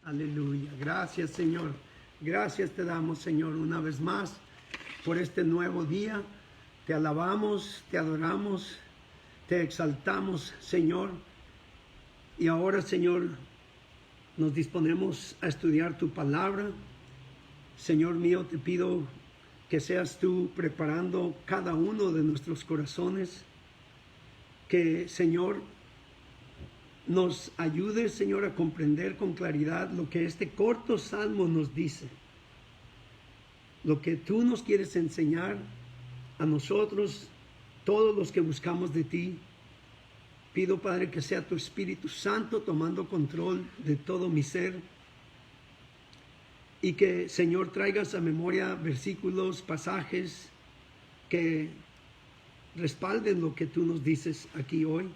Aleluya. Gracias, Señor. Gracias te damos, Señor, una vez más por este nuevo día. Te alabamos, te adoramos, te exaltamos, Señor. Y ahora, Señor, nos disponemos a estudiar tu palabra. Señor mío, te pido que seas tú preparando cada uno de nuestros corazones. Que, Señor, nos ayude, Señor, a comprender con claridad lo que este corto salmo nos dice. Lo que tú nos quieres enseñar a nosotros, todos los que buscamos de ti. Pido, Padre, que sea tu Espíritu Santo tomando control de todo mi ser. Y que, Señor, traigas a memoria versículos, pasajes que respalden lo que tú nos dices aquí hoy.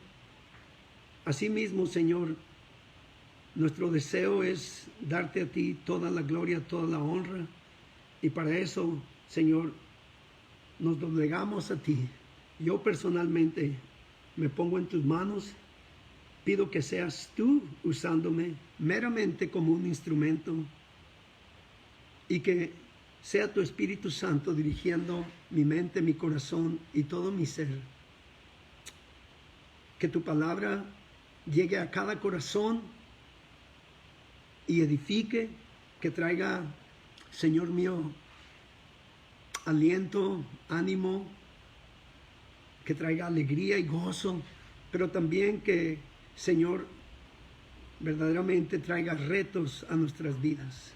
Asimismo, Señor, nuestro deseo es darte a ti toda la gloria, toda la honra. Y para eso, Señor, nos doblegamos a ti. Yo personalmente me pongo en tus manos. Pido que seas tú usándome meramente como un instrumento. Y que sea tu Espíritu Santo dirigiendo mi mente, mi corazón y todo mi ser. Que tu palabra llegue a cada corazón y edifique, que traiga, Señor mío, aliento, ánimo, que traiga alegría y gozo, pero también que, Señor, verdaderamente traiga retos a nuestras vidas,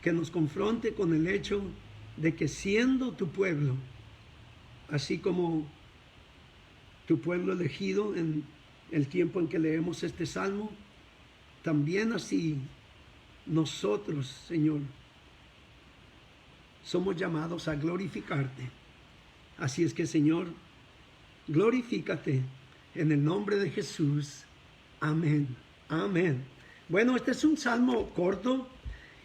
que nos confronte con el hecho de que siendo tu pueblo, así como tu pueblo elegido en el tiempo en que leemos este salmo, también así nosotros, Señor, somos llamados a glorificarte. Así es que, Señor, glorifícate en el nombre de Jesús. Amén. Amén. Bueno, este es un salmo corto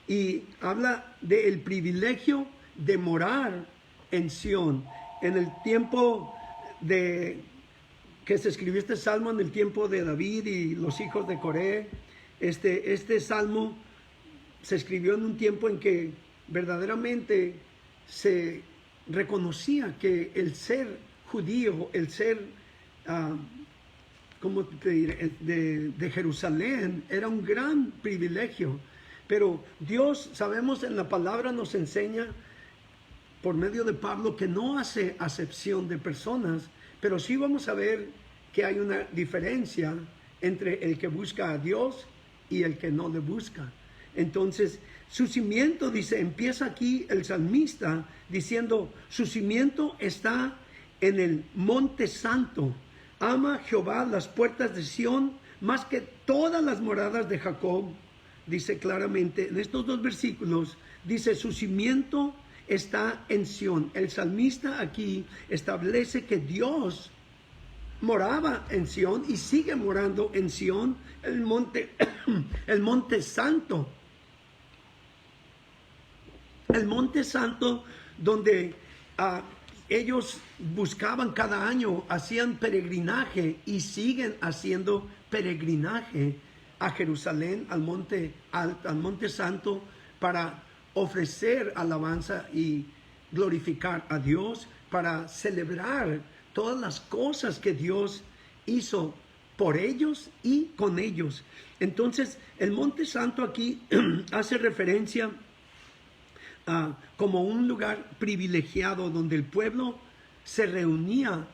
y habla del privilegio de morar en Sión. En el tiempo que se escribió este salmo, en el tiempo de David y los hijos de Coré, este salmo se escribió en un tiempo en que verdaderamente se reconocía que el ser judío, el ser, ¿cómo te diré?, de Jerusalén, era un gran privilegio. Pero Dios, sabemos en la palabra, nos enseña por medio de Pablo que no hace acepción de personas, pero sí vamos a ver que hay una diferencia entre el que busca a Dios y el que no le busca. Entonces, su cimiento, dice, empieza aquí el salmista diciendo, su cimiento está en el monte santo. Ama Jehová las puertas de Sión más que todas las moradas de Jacob. Dice claramente, en estos dos versículos, dice, su cimiento está en Sión. El salmista aquí establece que Dios moraba en Sión y sigue morando en Sión, el monte santo. El monte santo donde ellos buscaban cada año, hacían peregrinaje y siguen haciendo peregrinaje a Jerusalén, al monte santo, para ofrecer alabanza y glorificar a Dios, para celebrar todas las cosas que Dios hizo por ellos y con ellos. Entonces, el monte santo aquí hace referencia como un lugar privilegiado donde el pueblo se reunía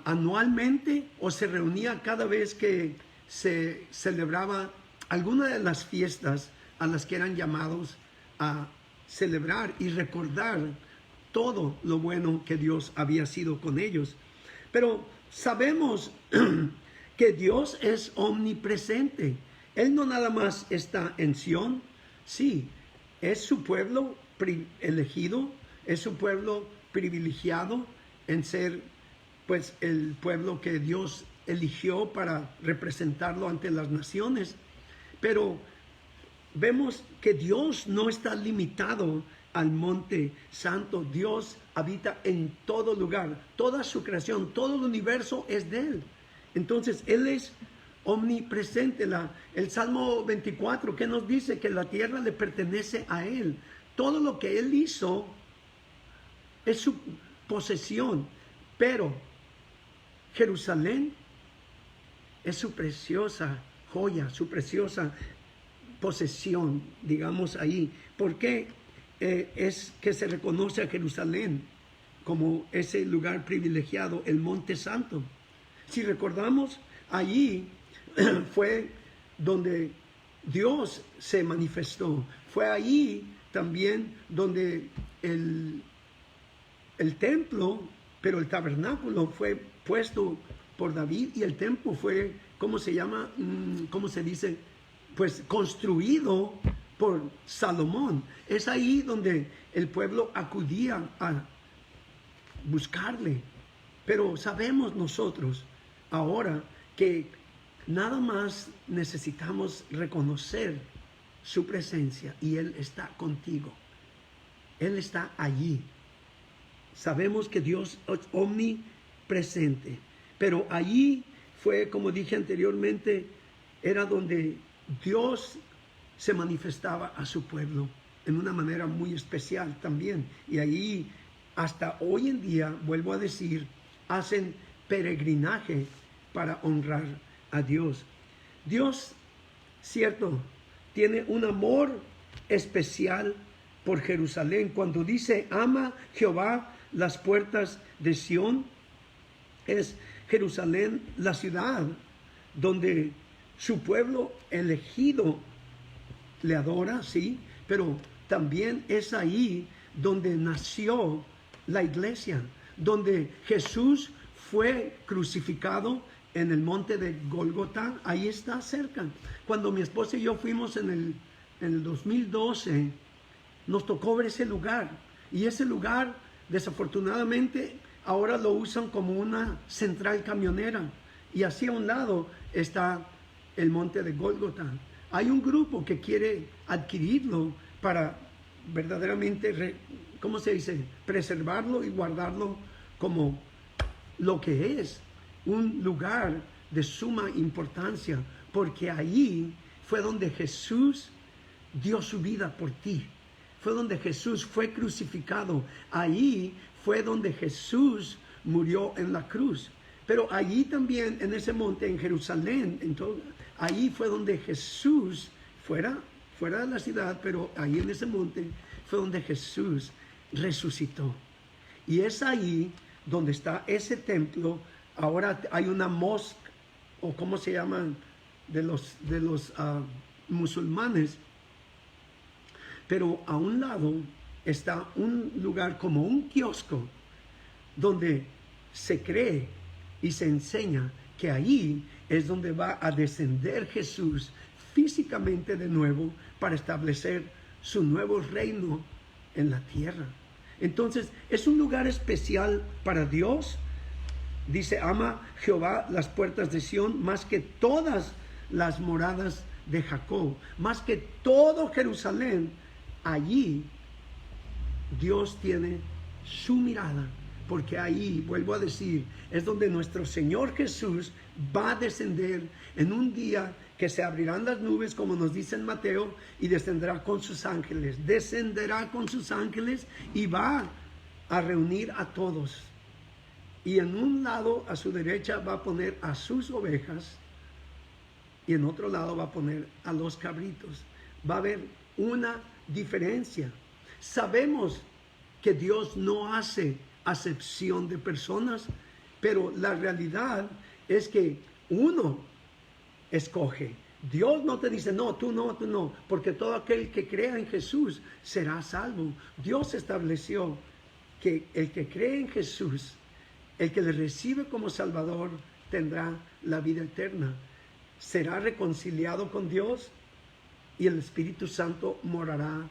anualmente o se reunía cada vez que se celebraba alguna de las fiestas a las que eran llamados a celebrar y recordar todo lo bueno que Dios había sido con ellos. Pero sabemos que Dios es omnipresente. Él no nada más está en Sión, sí, es su pueblo elegido, es su pueblo privilegiado en ser, pues, el pueblo que Dios eligió para representarlo ante las naciones. Pero vemos que Dios no está limitado al monte santo. Dios habita en todo lugar, toda su creación, todo el universo es de Él. Entonces, Él es omnipresente. El Salmo 24, que nos dice que la tierra le pertenece a Él. Todo lo que Él hizo es su posesión, pero Jerusalén es su preciosa joya, su preciosa posesión, digamos ahí. ¿Por qué es que se reconoce a Jerusalén como ese lugar privilegiado, el Monte Santo? Si recordamos, allí fue donde Dios se manifestó. Fue allí también donde el templo, pero el tabernáculo fue puesto por David, y el templo fue, ¿cómo se llama? ¿Cómo se dice? Pues construido por Salomón. Es ahí donde el pueblo acudía a buscarle. Pero sabemos nosotros ahora que nada más necesitamos reconocer su presencia y Él está contigo. Él está allí. Sabemos que Dios es omnipresente, pero allí fue, como dije anteriormente, era donde Dios se manifestaba a su pueblo en una manera muy especial también. Y allí, hasta hoy en día, vuelvo a decir, hacen peregrinaje para honrar a Dios. Dios, cierto, tiene un amor especial por Jerusalén. Cuando dice, ama Jehová las puertas de Sión, es Jerusalén la ciudad donde su pueblo elegido le adora, sí, pero también es ahí donde nació la iglesia, donde Jesús fue crucificado en el monte de Gólgota. Ahí está cerca. Cuando mi esposa y yo fuimos en el 2012, nos tocó ver ese lugar, y ese lugar desafortunadamente ahora lo usan como una central camionera, y así a un lado está el monte de Gólgota. Hay un grupo que quiere adquirirlo para verdaderamente, ¿cómo se dice?, preservarlo y guardarlo como lo que es, un lugar de suma importancia, porque ahí fue donde Jesús dio su vida por ti. Fue donde Jesús fue crucificado. Ahí fue donde Jesús murió en la cruz. Pero allí también, en ese monte, en Jerusalén, ahí fue donde Jesús, fuera de la ciudad, pero ahí en ese monte, fue donde Jesús resucitó. Y es ahí donde está ese templo. Ahora hay una mosca, o cómo se llaman, de los musulmanes. Pero a un lado está un lugar como un kiosco, donde se cree y se enseña que ahí es donde va a descender Jesús físicamente de nuevo para establecer su nuevo reino en la tierra. Entonces es un lugar especial para Dios. Dice, ama Jehová las puertas de Sión más que todas las moradas de Jacob, más que todo Jerusalén. Allí Dios tiene su mirada, porque ahí, vuelvo a decir, es donde nuestro Señor Jesús va a descender en un día que se abrirán las nubes, como nos dice en Mateo, y descenderá con sus ángeles. Descenderá con sus ángeles y va a reunir a todos. Y en un lado, a su derecha, va a poner a sus ovejas, y en otro lado va a poner a los cabritos. Va a haber una diferencia. Sabemos que Dios no hace acepción de personas, pero la realidad es que uno escoge. Dios no te dice, no, tú no, porque todo aquel que crea en Jesús será salvo. Dios estableció que el que cree en Jesús, el que le recibe como Salvador, tendrá la vida eterna. Será reconciliado con Dios, y el Espíritu Santo morará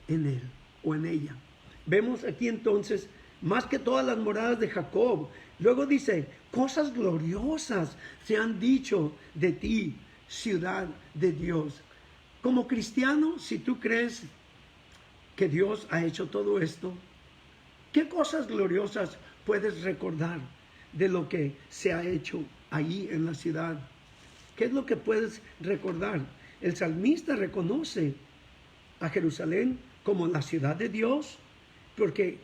en él o en ella. Vemos aquí entonces, más que todas las moradas de Jacob. Luego dice, cosas gloriosas se han dicho de ti, ciudad de Dios. Como cristiano, si tú crees que Dios ha hecho todo esto, ¿qué cosas gloriosas puedes recordar de lo que se ha hecho ahí en la ciudad ¿Qué es lo que puedes recordar? El salmista reconoce a Jerusalén como la ciudad de Dios, porque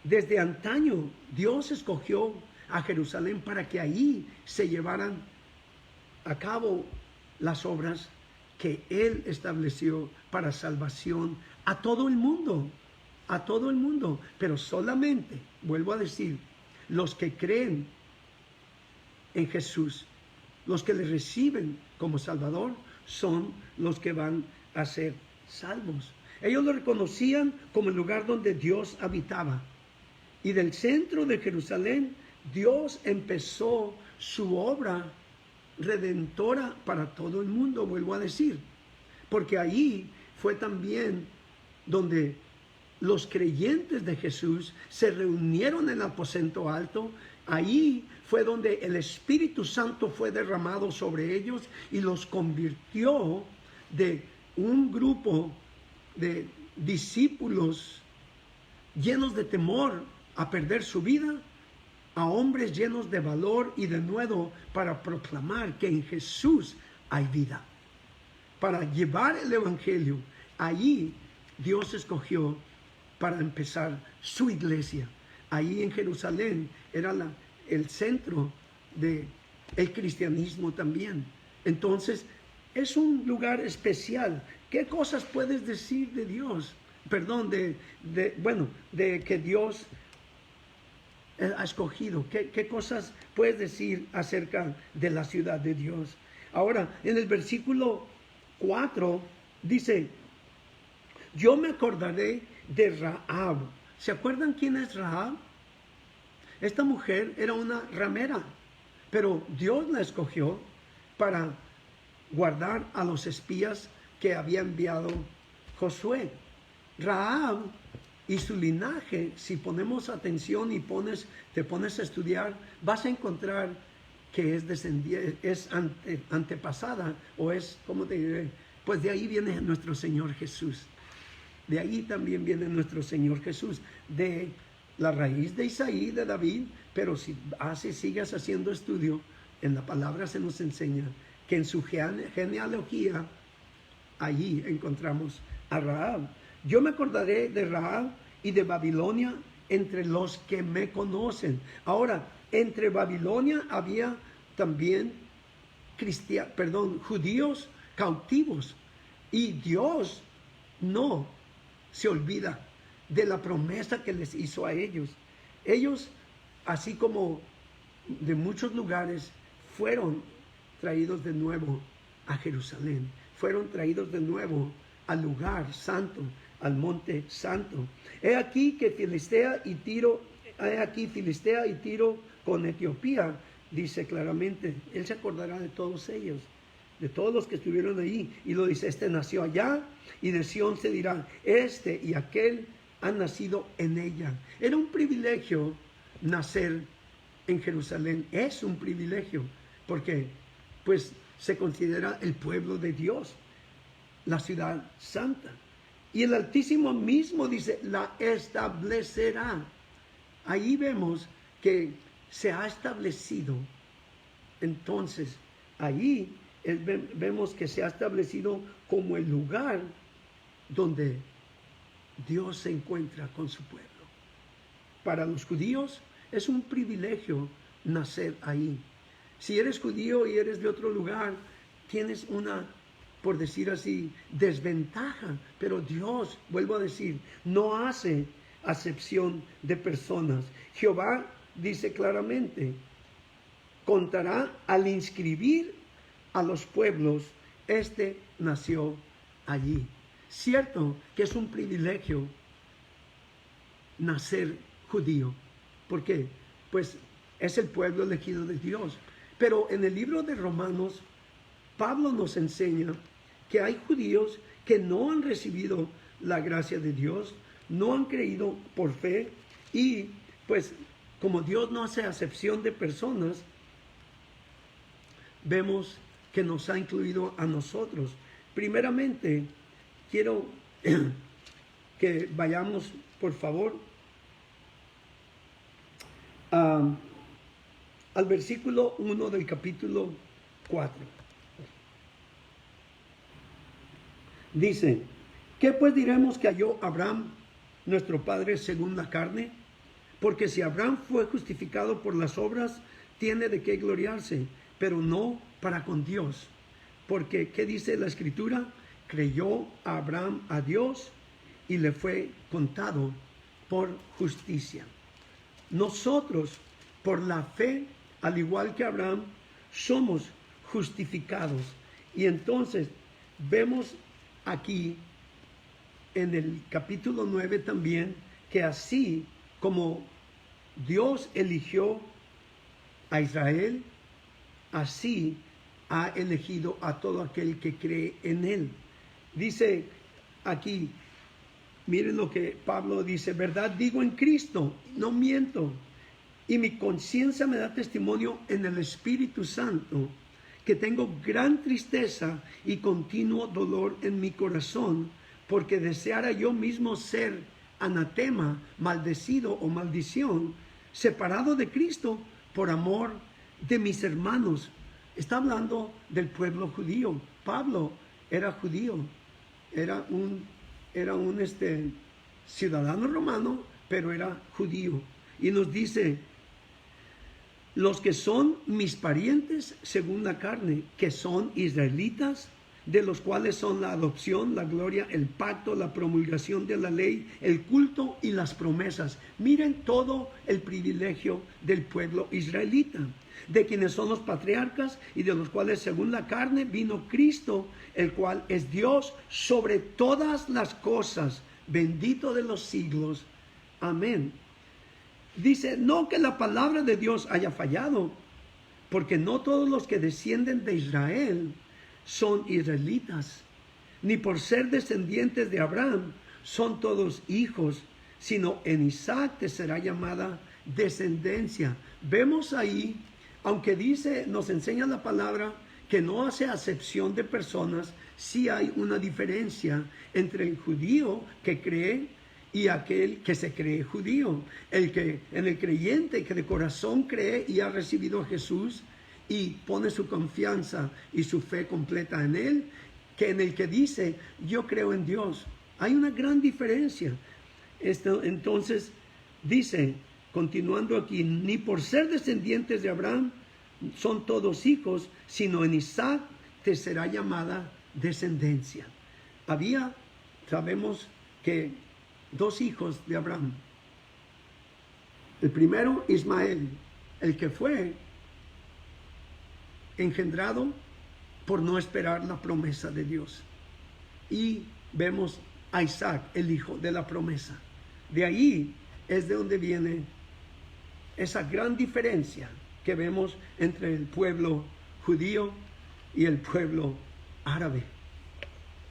desde antaño Dios escogió a Jerusalén para que ahí se llevaran a cabo las obras que Él estableció para salvación a todo el mundo, pero solamente, vuelvo a decir, los que creen en Jesús, los que le reciben como Salvador, son los que van a ser salvos. Ellos lo reconocían como el lugar donde Dios habitaba. Y del centro de Jerusalén, Dios empezó su obra redentora para todo el mundo, vuelvo a decir. Porque ahí fue también donde los creyentes de Jesús se reunieron en el aposento alto. Ahí fue donde el Espíritu Santo fue derramado sobre ellos y los convirtió de un grupo de discípulos llenos de temor a perder su vida, a hombres llenos de valor y de nuevo para proclamar que en Jesús hay vida, para llevar el Evangelio. Allí Dios escogió para empezar su iglesia. Allí en Jerusalén era el centro del cristianismo también. Entonces, es un lugar especial. ¿Qué cosas puedes decir de Dios? Perdón, de que Dios ha escogido. ¿Qué cosas puedes decir acerca de la ciudad de Dios? Ahora, en el versículo 4 dice: yo me acordaré de Rahab. ¿Se acuerdan quién es Rahab? Esta mujer era una ramera, pero Dios la escogió para guardar a los espías que había enviado Josué. Rahab y su linaje, si ponemos atención y te pones a estudiar, vas a encontrar que es antepasada, o es, ¿cómo te diré? Pues de ahí viene nuestro Señor Jesús. De ahí también viene nuestro Señor Jesús, de la raíz de Isaí, de David. Pero si sigas haciendo estudio, en la palabra se nos enseña que en su genealogía, allí encontramos a Rahab. Yo me acordaré de Rahab y de Babilonia entre los que me conocen. Ahora, entre Babilonia había también judíos cautivos. Y Dios no se olvida de la promesa que les hizo a ellos. Ellos, así como de muchos lugares, fueron traídos de nuevo a Jerusalén. Fueron traídos de nuevo al lugar santo, al monte santo. He aquí Filistea y Tiro con Etiopía, dice claramente. Él se acordará de todos ellos, de todos los que estuvieron ahí. Y lo dice: este nació allá, y de Sión se dirá, este y aquel han nacido en ella. Era un privilegio nacer en Jerusalén. Es un privilegio, porque pues se considera el pueblo de Dios, la ciudad santa. Y el Altísimo mismo dice: la establecerá. Ahí vemos que se ha establecido. Entonces, ahí vemos que se ha establecido como el lugar donde Dios se encuentra con su pueblo. Para los judíos es un privilegio nacer ahí. Si eres judío y eres de otro lugar, tienes una, por decir así, desventaja. Pero Dios, vuelvo a decir, no hace acepción de personas. Jehová dice claramente: contará al inscribir a los pueblos, este nació allí. Cierto que es un privilegio nacer judío. ¿Por qué? Pues es el pueblo elegido de Dios. Pero en el libro de Romanos, Pablo nos enseña que hay judíos que no han recibido la gracia de Dios, no han creído por fe, y pues como Dios no hace acepción de personas, vemos que nos ha incluido a nosotros. Primeramente, quiero que vayamos, por favor, al versículo 1 del capítulo 4. Dice, ¿qué pues diremos que halló Abraham, nuestro padre, según la carne? Porque si Abraham fue justificado por las obras, tiene de qué gloriarse, pero no para con Dios. Porque, ¿qué dice la Escritura? Creyó Abraham a Dios y le fue contado por justicia. Nosotros, por la fe, al igual que Abraham, somos justificados. Y entonces vemos aquí en el capítulo 9 también que así como Dios eligió a Israel, así ha elegido a todo aquel que cree en él. Dice aquí, miren lo que Pablo dice, verdad digo en Cristo, no miento, y mi conciencia me da testimonio en el Espíritu Santo, que tengo gran tristeza y continuo dolor en mi corazón, porque deseara yo mismo ser anatema, maldecido o maldición, separado de Cristo por amor de mis hermanos. Está hablando del pueblo judío. Pablo era judío, era un ciudadano romano, pero era judío. Y nos dice, los que son mis parientes según la carne, que son israelitas, de los cuales son la adopción, la gloria, el pacto, la promulgación de la ley, el culto y las promesas. Miren todo el privilegio del pueblo israelita, de quienes son los patriarcas y de los cuales según la carne vino Cristo, el cual es Dios sobre todas las cosas, bendito de los siglos. Amén. Dice, no que la palabra de Dios haya fallado, porque no todos los que descienden de Israel son israelitas, ni por ser descendientes de Abraham son todos hijos, sino en Isaac te será llamada descendencia. Vemos ahí, aunque dice, nos enseña la palabra que no hace acepción de personas, sí hay una diferencia entre el judío que cree y aquel que se cree judío. En el creyente que de corazón cree y ha recibido a Jesús y pone su confianza y su fe completa en él, que en el que dice, yo creo en Dios. Hay una gran diferencia. Entonces dice, continuando aquí, ni por ser descendientes de Abraham son todos hijos, sino en Isaac te será llamada descendencia. Sabemos que dos hijos de Abraham. El primero, Ismael, el que fue engendrado por no esperar la promesa de Dios. Y vemos a Isaac, el hijo de la promesa. De ahí es de donde viene esa gran diferencia que vemos entre el pueblo judío y el pueblo árabe.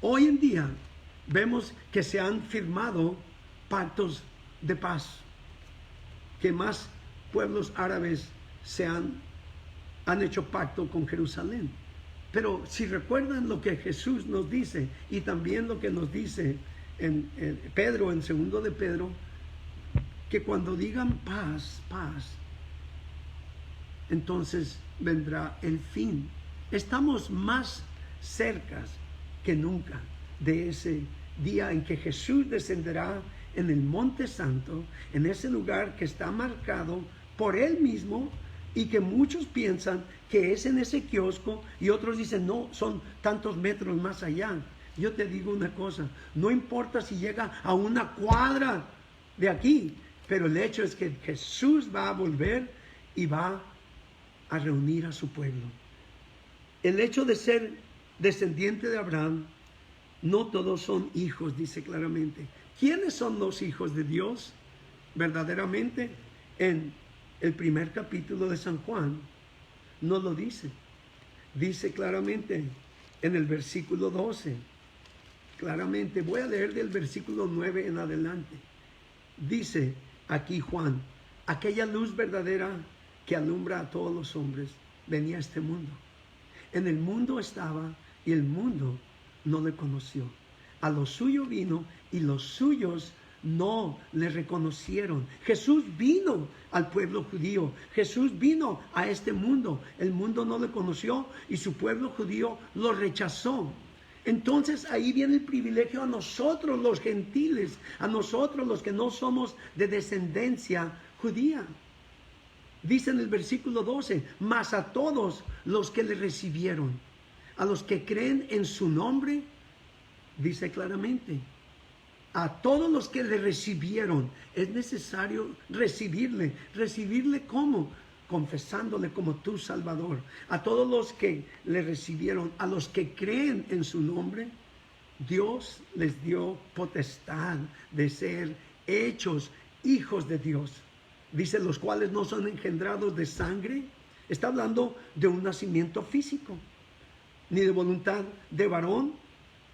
Hoy en día vemos que se han firmado pactos de paz, que más pueblos árabes han hecho pacto con Jerusalén. Pero si recuerdan lo que Jesús nos dice y también lo que nos dice en Pedro, en 2 de Pedro, que cuando digan paz, paz, entonces vendrá el fin. Estamos más cerca que nunca de ese día en que Jesús descenderá en el Monte Santo, en ese lugar que está marcado por Él mismo y que muchos piensan que es en ese kiosco y otros dicen, no, son tantos metros más allá. Yo te digo una cosa, no importa si llega a una cuadra de aquí, pero el hecho es que Jesús va a volver y va a reunir a su pueblo. El hecho de ser descendiente de Abraham, no todos son hijos, dice claramente. ¿Quiénes son los hijos de Dios? Verdaderamente, en el primer capítulo de San Juan, no lo dice. Dice claramente en el versículo 12, claramente, voy a leer del versículo 9 en adelante. Dice aquí Juan, aquella luz verdadera que alumbra a todos los hombres, venía a este mundo. En el mundo estaba y el mundo no le conoció. A lo suyo vino y los suyos no le reconocieron. Jesús vino al pueblo judío. Jesús vino a este mundo. El mundo no le conoció y su pueblo judío lo rechazó. Entonces ahí viene el privilegio a nosotros los gentiles, a nosotros los que no somos de descendencia judía. Dice en el versículo 12, mas a todos los que le recibieron, a los que creen en su nombre, dice claramente, a todos los que le recibieron, es necesario recibirle. ¿Recibirle cómo? Confesándole como tu Salvador. A todos los que le recibieron, a los que creen en su nombre, Dios les dio potestad de ser hechos hijos de Dios. Dice, los cuales no son engendrados de sangre. Está hablando de un nacimiento físico, ni de voluntad de varón,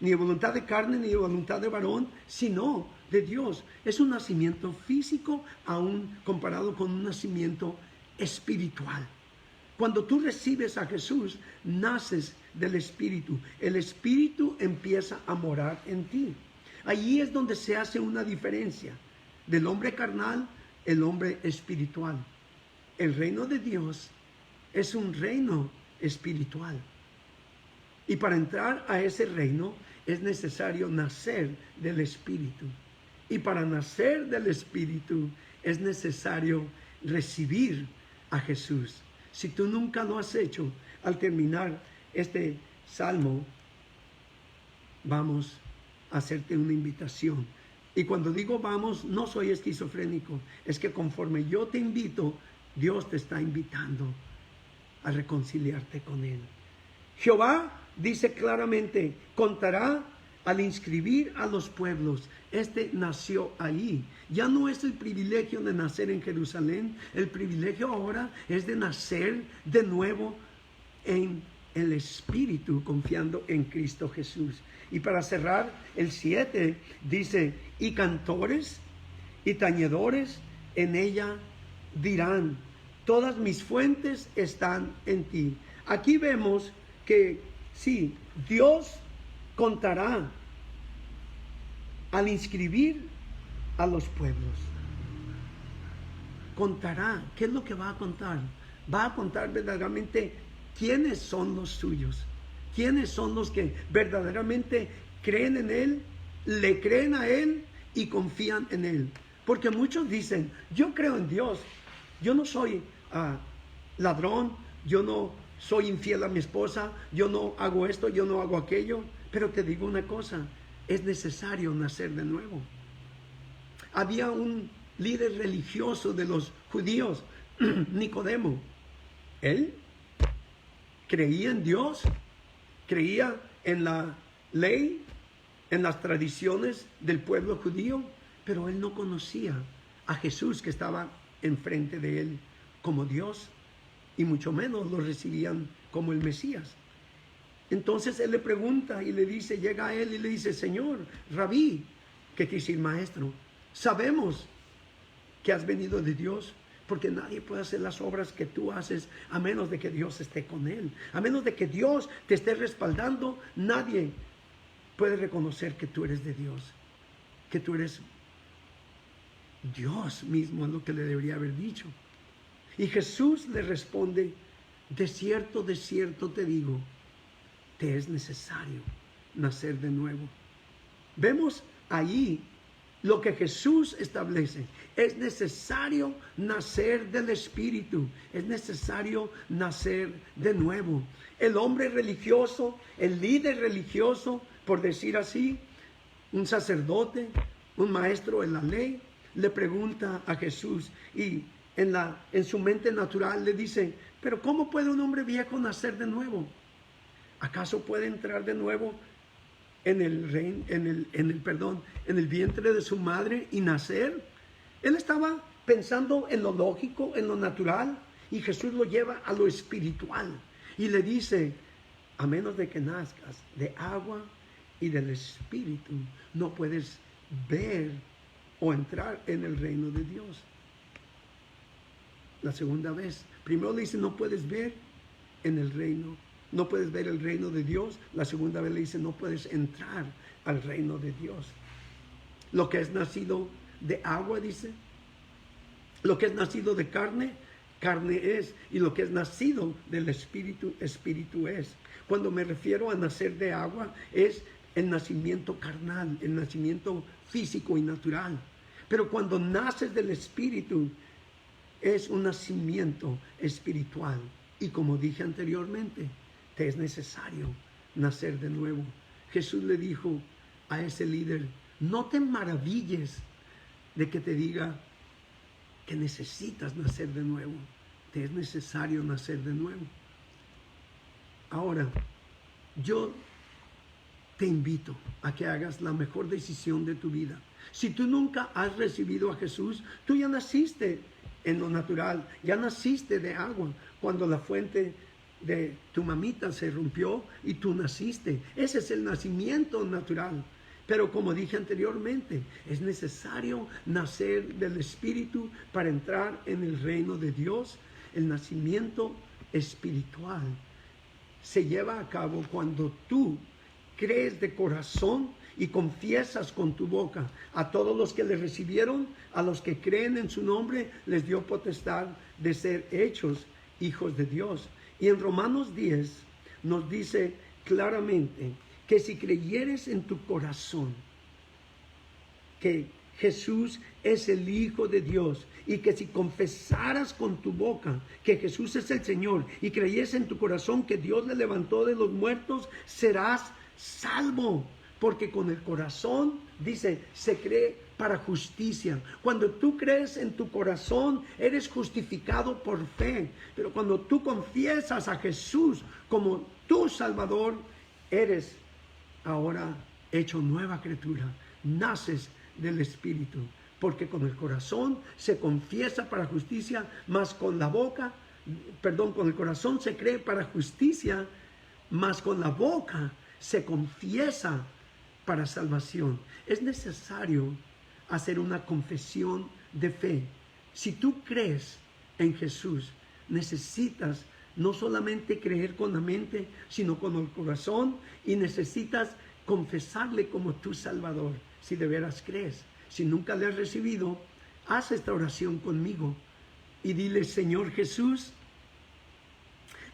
ni de voluntad de carne, ni de voluntad de varón, sino de Dios. Es un nacimiento físico, aún comparado con un nacimiento espiritual. Cuando tú recibes a Jesús, naces del Espíritu. El Espíritu empieza a morar en ti. Allí es donde se hace una diferencia del hombre carnal, el hombre espiritual. El reino de Dios es un reino espiritual. Y para entrar a ese reino es necesario nacer del Espíritu. Y para nacer del Espíritu es necesario recibir a Jesús. Si tú nunca lo has hecho, al terminar este salmo, vamos a hacerte una invitación. Y cuando digo vamos, no soy esquizofrénico. Es que conforme yo te invito, Dios te está invitando a reconciliarte con Él. Jehová dice claramente, contará al inscribir a los pueblos. Este nació ahí. Ya no es el privilegio de nacer en Jerusalén. El privilegio ahora es de nacer de nuevo en el Espíritu, confiando en Cristo Jesús. Y para cerrar, el 7 dice, y cantores y tañedores en ella dirán, todas mis fuentes están en ti. Aquí vemos que sí, Dios contará al inscribir a los pueblos. Contará. ¿Qué es lo que va a contar? Va a contar verdaderamente quiénes son los suyos. Quiénes son los que verdaderamente creen en Él, le creen a Él y confían en Él. Porque muchos dicen, yo creo en Dios. Yo no soy ladrón, yo no soy infiel a mi esposa, yo no hago esto, yo no hago aquello. Pero te digo una cosa, es necesario nacer de nuevo. Había un líder religioso de los judíos, Nicodemo. Él creía en Dios, creía en la ley, en las tradiciones del pueblo judío, pero él no conocía a Jesús que estaba enfrente de él como Dios, y mucho menos lo recibían como el Mesías. Entonces él le pregunta y le dice, llega a él y le dice, Señor, Rabí, que quiere decir maestro, sabemos que has venido de Dios, porque nadie puede hacer las obras que tú haces a menos de que Dios esté con él. A menos de que Dios te esté respaldando, nadie puede reconocer que tú eres de Dios, que tú eres Dios mismo, es lo que le debería haber dicho. Y Jesús le responde, de cierto te digo, te es necesario nacer de nuevo. Vemos ahí lo que Jesús establece. Es necesario nacer del Espíritu. Es necesario nacer de nuevo. El hombre religioso, el líder religioso, por decir así, un sacerdote, un maestro en la ley, le pregunta a Jesús y en su mente natural le dice, pero ¿cómo puede un hombre viejo nacer de nuevo? ¿Acaso puede entrar de nuevo en el vientre de su madre y nacer? Él estaba pensando en lo lógico, en lo natural, y Jesús lo lleva a lo espiritual y le dice, a menos de que nazcas de agua y del Espíritu, no puedes ver o entrar en el reino de Dios. La segunda vez, primero le dice, no puedes ver en el reino, no puedes ver el reino de Dios. La segunda vez le dice, no puedes entrar al reino de Dios. Lo que es nacido de agua, dice, lo que es nacido de carne carne es, y lo que es nacido del Espíritu, Espíritu es. Cuando me refiero a nacer de agua, es el nacimiento carnal, el nacimiento físico y natural. Pero cuando naces del Espíritu, es un nacimiento espiritual. Y como dije anteriormente, te es necesario nacer de nuevo. Jesús le dijo a ese líder, no te maravilles de que te diga que necesitas nacer de nuevo. Te es necesario nacer de nuevo. Ahora, yo te invito a que hagas la mejor decisión de tu vida. Si tú nunca has recibido a Jesús, tú ya naciste en lo natural, ya naciste de agua. Cuando la fuente de tu mamita se rompió y tú naciste, ese es el nacimiento natural. Pero como dije anteriormente, es necesario nacer del Espíritu para entrar en el reino de Dios. El nacimiento espiritual se lleva a cabo cuando tú crees de corazón y confiesas con tu boca. A todos los que le recibieron, a los que creen en su nombre, les dio potestad de ser hechos hijos de Dios. Y en Romanos 10 nos dice claramente que si creyeres en tu corazón que Jesús es el Hijo de Dios, y que si confesaras con tu boca que Jesús es el Señor y creyes en tu corazón que Dios le levantó de los muertos, serás salvo. Porque con el corazón, dice, se cree para justicia. Cuando tú crees en tu corazón, eres justificado por fe. Pero cuando tú confiesas a Jesús como tu Salvador, eres ahora hecho nueva criatura. Naces del Espíritu. Porque con el corazón se confiesa para justicia, mas con la boca, con el corazón se cree para justicia, mas con la boca se confiesa para salvación. Es necesario hacer una confesión de fe. Si tú crees en Jesús, necesitas no solamente creer con la mente, sino con el corazón, y necesitas confesarle como tu Salvador, si de veras crees. Si nunca le has recibido, haz esta oración conmigo y dile: Señor Jesús,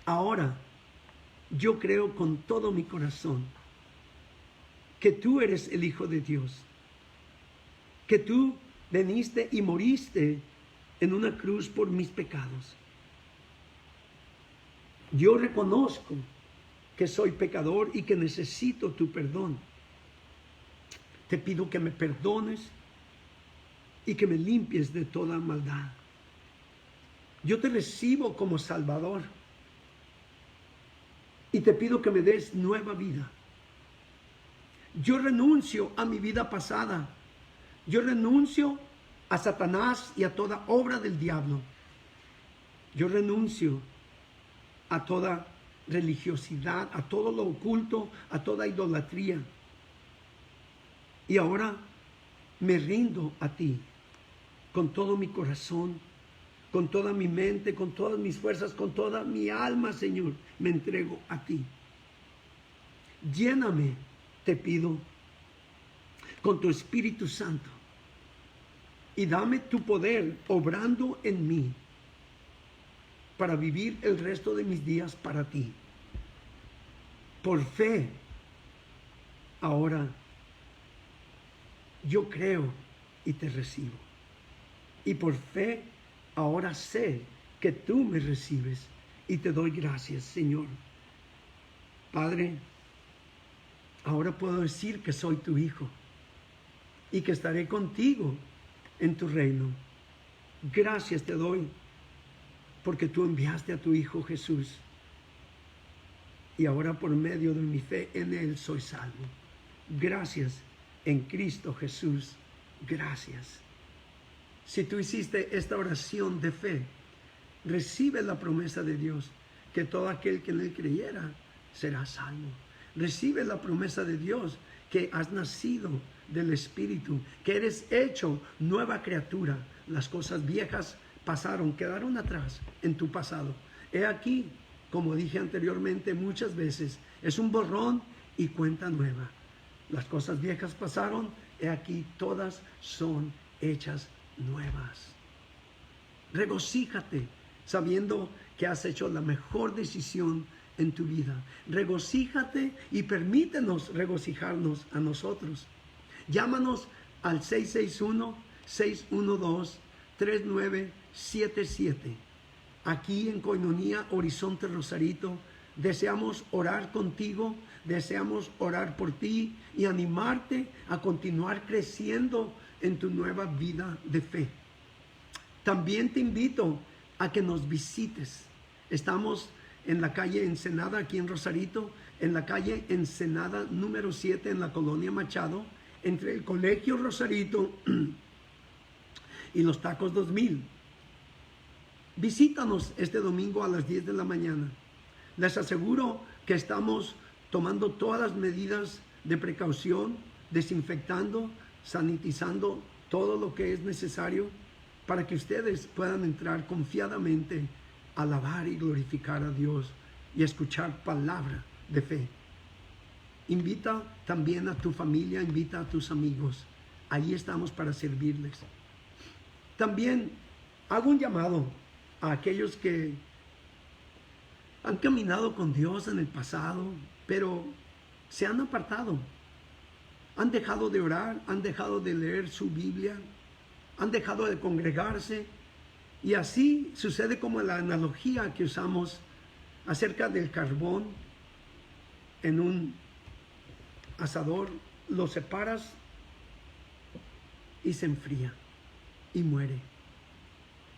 ahora yo creo con todo mi corazón que tú eres el Hijo de Dios, que tú veniste y moriste en una cruz por mis pecados. Yo reconozco que soy pecador y que necesito tu perdón. Te pido que me perdones y que me limpies de toda maldad. Yo te recibo como Salvador y te pido que me des nueva vida. Yo renuncio a mi vida pasada. Yo renuncio a Satanás y a toda obra del diablo. Yo renuncio a toda religiosidad, a todo lo oculto, a toda idolatría. Y ahora me rindo a ti con todo mi corazón, con toda mi mente, con todas mis fuerzas, con toda mi alma, Señor. Me entrego a ti. Lléname, te pido, con tu Espíritu Santo, y dame tu poder obrando en mí para vivir el resto de mis días para ti. Por fe, ahora yo creo y te recibo. Y por fe, ahora sé que tú me recibes y te doy gracias, Señor. Padre, ahora puedo decir que soy tu hijo y que estaré contigo en tu reino. Gracias te doy porque tú enviaste a tu Hijo Jesús y ahora por medio de mi fe en Él soy salvo. Gracias en Cristo Jesús. Gracias. Si tú hiciste esta oración de fe, recibe la promesa de Dios que todo aquel que en Él creyera será salvo. Recibe la promesa de Dios que has nacido del Espíritu, que eres hecho nueva criatura. Las cosas viejas pasaron, quedaron atrás en tu pasado. He aquí, como dije anteriormente muchas veces, es un borrón y cuenta nueva. Las cosas viejas pasaron, he aquí todas son hechas nuevas. Regocíjate sabiendo que has hecho la mejor decisión en tu vida. Regocíjate y permítenos regocijarnos a nosotros. Llámanos al 661-612-3977. Aquí en Koinonia Horizonte Rosarito deseamos orar contigo, deseamos orar por ti y animarte a continuar creciendo en tu nueva vida de fe. También te invito a que nos visites. Estamos en la calle Ensenada, aquí en Rosarito, en la calle Ensenada número 7, en la colonia Machado, entre el Colegio Rosarito y los Tacos 2000. Visítanos este domingo a las 10 de la mañana. Les aseguro que estamos tomando todas las medidas de precaución, desinfectando, sanitizando todo lo que es necesario para que ustedes puedan entrar confiadamente a alabar y glorificar a Dios y escuchar palabra de fe. Invita también a tu familia, invita a tus amigos. Ahí estamos para servirles. También hago un llamado a aquellos que han caminado con Dios en el pasado, pero se han apartado. Han dejado de orar, han dejado de leer su Biblia, han dejado de congregarse. Y así sucede como la analogía que usamos acerca del carbón en un asador. Lo separas y se enfría y muere.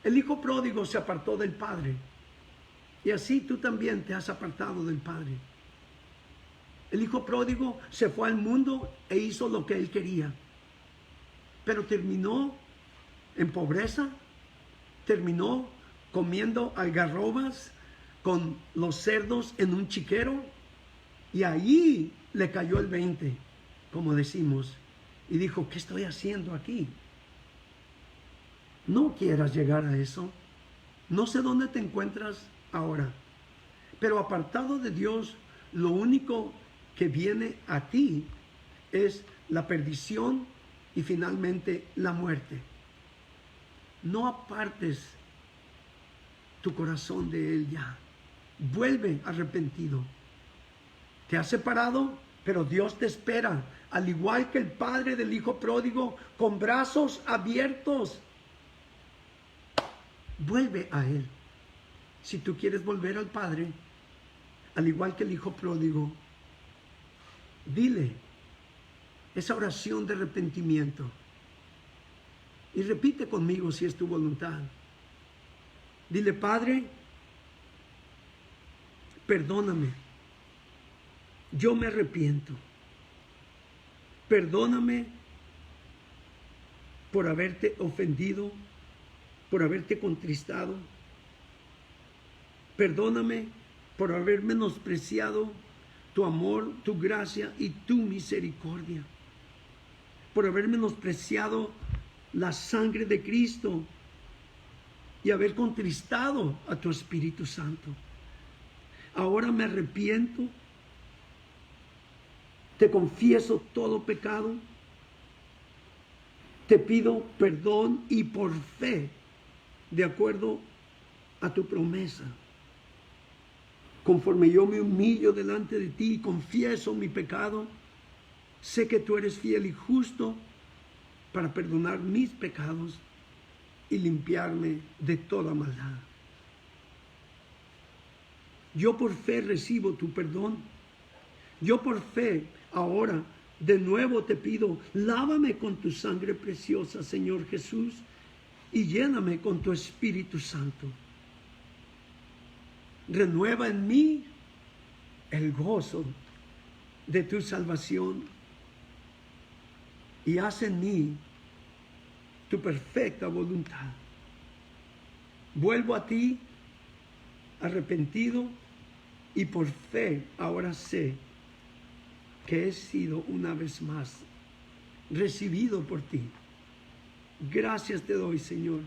El hijo pródigo se apartó del padre. Y así tú también te has apartado del Padre. El hijo pródigo se fue al mundo e hizo lo que él quería. Pero terminó en pobreza, terminó comiendo algarrobas con los cerdos en un chiquero. Y ahí le cayó el 20, como decimos. Y dijo, ¿qué estoy haciendo aquí? No quieras llegar a eso. No sé dónde te encuentras ahora, pero apartado de Dios, lo único que viene a ti es la perdición y finalmente la muerte. No apartes tu corazón de Él ya. Vuelve arrepentido. Te has separado, pero Dios te espera, al igual que el padre del hijo pródigo, con brazos abiertos. Vuelve a Él. Si tú quieres volver al Padre, al igual que el hijo pródigo, dile esa oración de arrepentimiento y repite conmigo si es tu voluntad. Dile, Padre, perdóname, yo me arrepiento. Perdóname por haberte ofendido, por haberte contristado. Perdóname por haber menospreciado tu amor, tu gracia y tu misericordia. Por haber menospreciado la sangre de Cristo y haber contristado a tu Espíritu Santo. Ahora me arrepiento. Te confieso todo pecado. Te pido perdón y por fe, de acuerdo a tu promesa. Conforme yo me humillo delante de ti y confieso mi pecado, sé que tú eres fiel y justo para perdonar mis pecados y limpiarme de toda maldad. Yo por fe recibo tu perdón. Yo por fe ahora de nuevo te pido, lávame con tu sangre preciosa, Señor Jesús, y lléname con tu Espíritu Santo. Renueva en mí el gozo de tu salvación y haz en mí tu perfecta voluntad. Vuelvo a ti arrepentido y por fe ahora sé que he sido una vez más recibido por ti. Gracias te doy, Señor.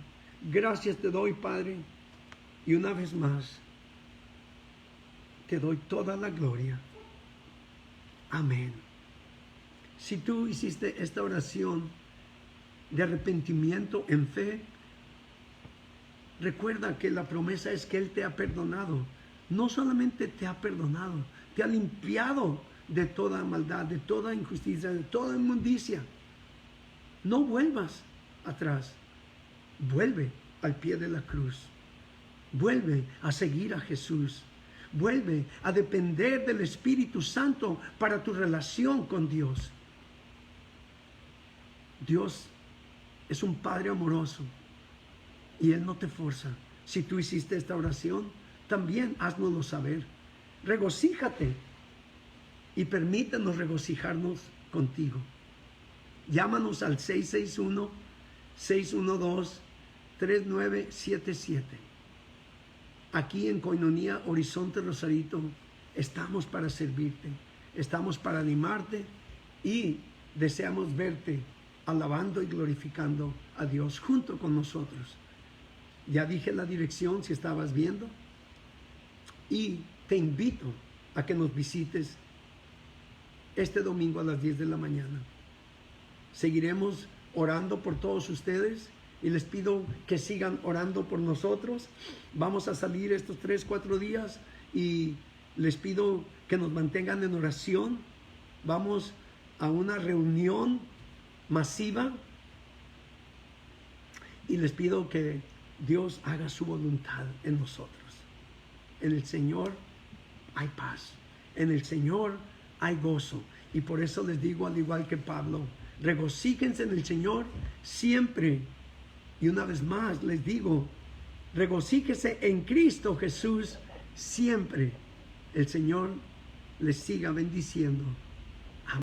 Gracias te doy, Padre. Y una vez más te doy toda la gloria. Amén. Si tú hiciste esta oración de arrepentimiento en fe, recuerda que la promesa es que Él te ha perdonado. No solamente te ha perdonado, te ha limpiado de toda maldad, de toda injusticia, de toda inmundicia. No vuelvas atrás. Vuelve al pie de la cruz. Vuelve a seguir a Jesús. Vuelve a depender del Espíritu Santo para tu relación con Dios. Dios es un Padre amoroso y Él no te forza. Si tú hiciste esta oración, también háznoslo saber. Regocíjate y permítanos regocijarnos contigo. Llámanos al 661-612-3977. Aquí en Koinonia Horizonte Rosarito estamos para servirte, estamos para animarte y deseamos verte alabando y glorificando a Dios junto con nosotros. Ya dije la dirección si estabas viendo y te invito a que nos visites este domingo a las 10 de la mañana. Seguiremos orando por todos ustedes y les pido que sigan orando por nosotros. Vamos a salir estos 3-4 días y les pido que nos mantengan en oración. Vamos a una reunión masiva y les pido que Dios haga su voluntad en nosotros. En el Señor hay paz, en el Señor hay gozo, y por eso les digo, al igual que Pablo, regocíjense en el Señor siempre. Y una vez más les digo, regocíjese en Cristo Jesús siempre. El Señor les siga bendiciendo